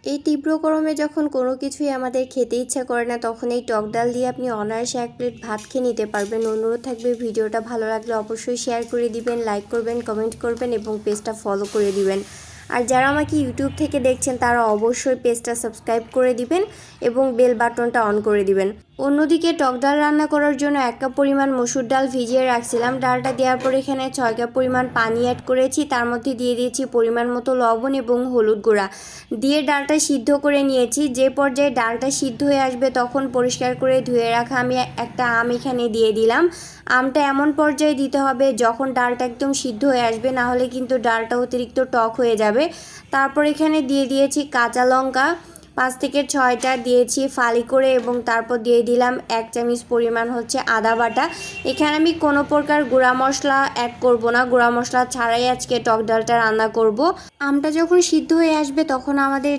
এই তীব্র গরমে যখন কোনো কিছুই আমাদের খেতে ইচ্ছা করে না, তখন এই টক ডাল দিয়ে আপনি অনায়াসে 1 প্লেট ভাত খেয়ে নিতে পারবেন। অনুরোধ থাকবে ভিডিওটা ভালো লাগলে অবশ্যই শেয়ার করে দিবেন, লাইক করবেন, কমেন্ট করবেন এবং পেজটা ফলো করে দিবেন। আর যারা আমাকে ইউটিউব থেকে দেখছেন তারা অবশ্যই পেজটা সাবস্ক্রাইব করে দিবেন এবং বেল বাটনটা অন করে দিবেন। অন্যদিকে টক ডাল রান্না করার জন্য 1 কাপ পরিমাণ মসুর ডাল ভিজিয়ে রাখছিলাম। ডালটা দেওয়ার পর এখানে 6 কাপ পরিমাণ পানি অ্যাড করেছি, তার মধ্যে দিয়ে দিয়েছি পরিমাণ মতো লবণ এবং হলুদ গুঁড়া দিয়ে ডালটা সিদ্ধ করে নিয়েছি। যে পর্যায়ে ডালটা সিদ্ধ হয়ে আসবে তখন পরিষ্কার করে ধুয়ে রাখা আমি একটা আম এখানে দিয়ে দিলাম। আমটা এমন পর্যায়ে দিতে হবে যখন ডালটা একদম সিদ্ধ হয়ে আসবে, না হলে কিন্তু ডালটা অতিরিক্ত টক হয়ে যাবে। তারপর এখানে দিয়ে দিয়েছি কাঁচা লঙ্কা 5 থেকে 6টা দিয়েছি ফালি করে, এবং তারপর দিয়ে দিলাম 1 চামচ পরিমাণ আদা বাটা। এখানে আমি কোনো প্রকার গুঁড়া মশলা অ্যাড করব না, গুঁড়া মশলা ছাড়াই আজকে টক ডালটা রান্না করব। আমটা যখন সিদ্ধ হয়ে আসবে তখন আমাদের এটা